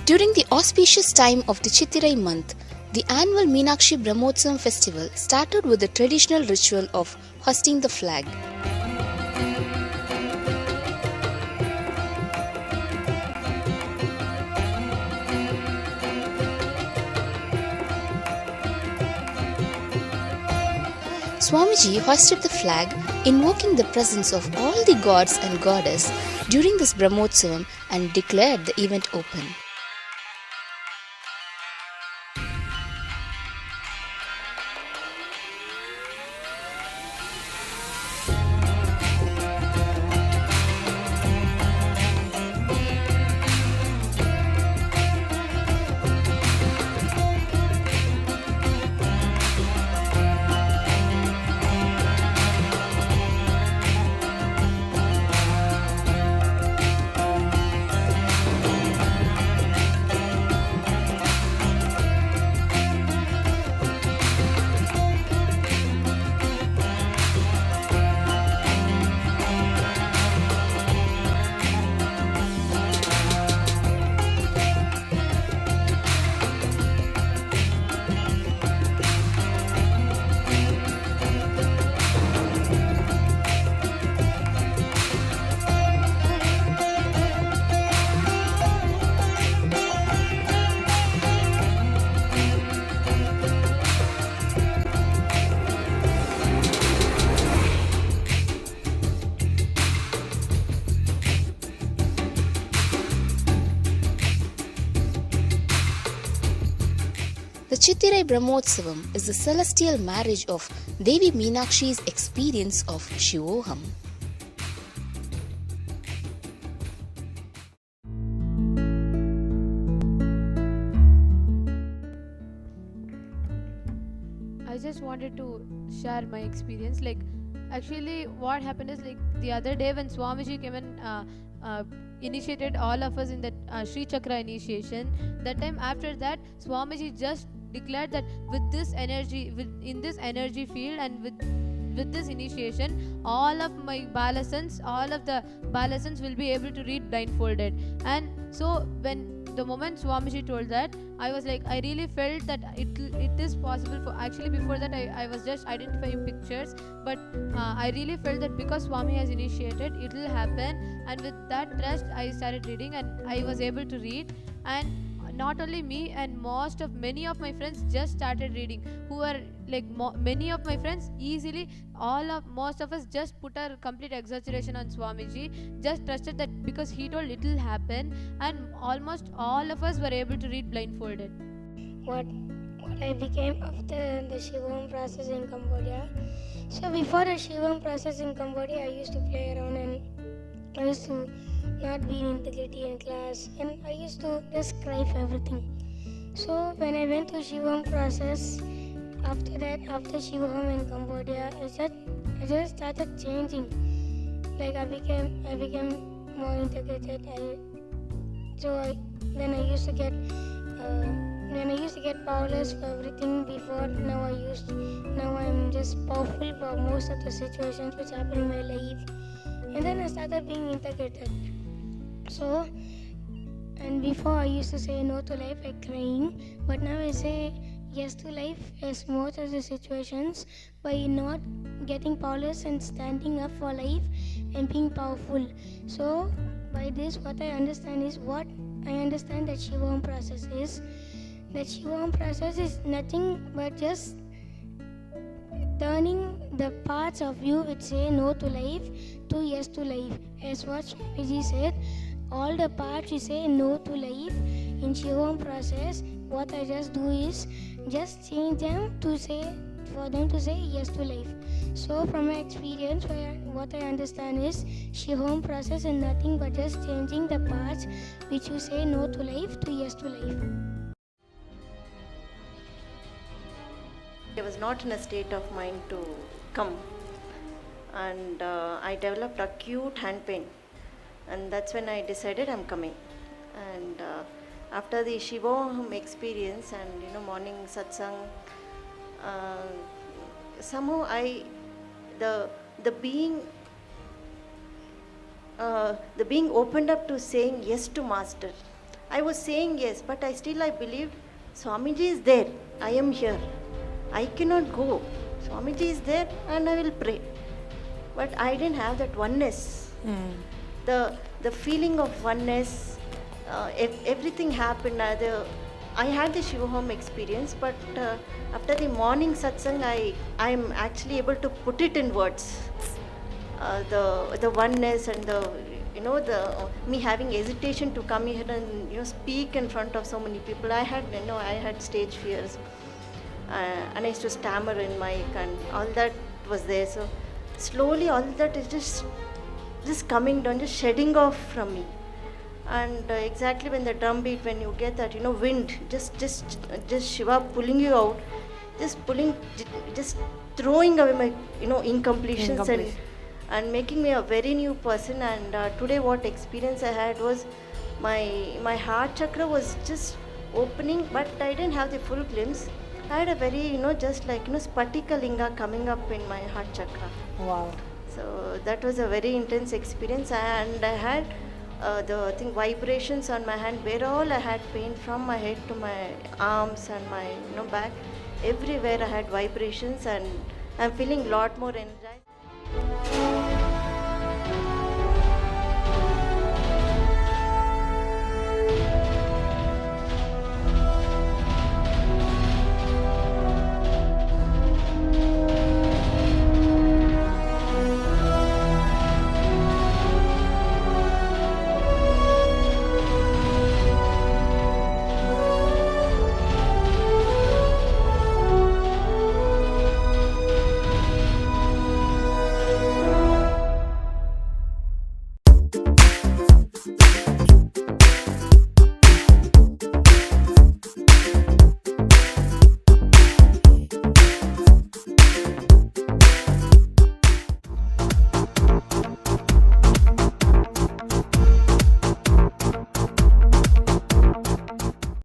During the auspicious time of the Chittirai month, the annual Meenakshi Brahmotsavam festival started with the traditional ritual of hoisting the flag. Swamiji hoisted the flag, invoking the presence of all the gods and goddess during this Brahmotsavam and declared the event open. The Chittirai Brahmotsavam is the celestial marriage of Devi Meenakshi's experience of Shivoham. I just wanted to share my experience. Actually, what happened is the other day when Swamiji came and initiated all of us in that Sri Chakra initiation. That time, after that, Swamiji just declared that with this energy, in this energy field, and with this initiation, all of the balasans will be able to read blindfolded. And so when the moment Swamiji told that, I was like, I really felt that it is possible for. Actually, before that, I was just identifying pictures, but I really felt that because Swami has initiated, it will happen. And with that trust, I started reading, and I was able to read. And not only me, and many of my friends just started reading, who are many of my friends easily, most of us just put our complete exaggeration on Swamiji, just trusted that because he told it will happen, and almost all of us were able to read blindfolded. What I became after the Shivam process in Cambodia. So before the Shivam process in Cambodia, I used to play around and I used to not be in integrity in class, and I used to just cry for everything. So when I went to Shivam process, after Shivam in Cambodia, I just started changing. I became more integrated. Then I used to get powerless for everything before. Now I'm just powerful for most of the situations which happen in my life. And then I started being integrated. So, and before I used to say no to life like crying, but now I say yes to life as most of the situations by not getting powerless and standing up for life and being powerful. So, by this, what I understand that Shivam process is. That Shivam process is nothing but just turning the parts of you which say no to life to yes to life. As what Swamiji said, all the parts you say no to life in Shivam process, what I just do is just change them for them to say yes to life. So from my experience, what I understand is Shivam process is nothing but just changing the parts which you say no to life to yes to life. I was not in a state of mind to come, and I developed acute hand pain, and that's when I decided I'm coming. And after the Shivoham experience and morning satsang, somehow the being opened up to saying yes to Master. I was saying yes, but I believed Swamiji is there. I am here. I cannot go. Swamiji is there and I will pray. But I didn't have that oneness. The feeling of oneness, everything happened. I had the Shiva home experience, but after the morning satsang, I am actually able to put it in words. The oneness and the me having hesitation to come here and speak in front of so many people. I had stage fears, and I used to stammer in mic and all that was there. So slowly all that is just coming down, just shedding off from me. And exactly when the drum beat, when you get that wind, just Shiva pulling you out, just throwing away my incompletions and making me a very new person. And today what experience I had was my heart chakra was just opening, but I didn't have the full glimpse. I had a very just like Spatika Linga coming up in my heart chakra. Wow. So that was a very intense experience, and I had the vibrations on my hand, where all I had pain from my head to my arms and my back. Everywhere I had vibrations, and I'm feeling a lot more energized.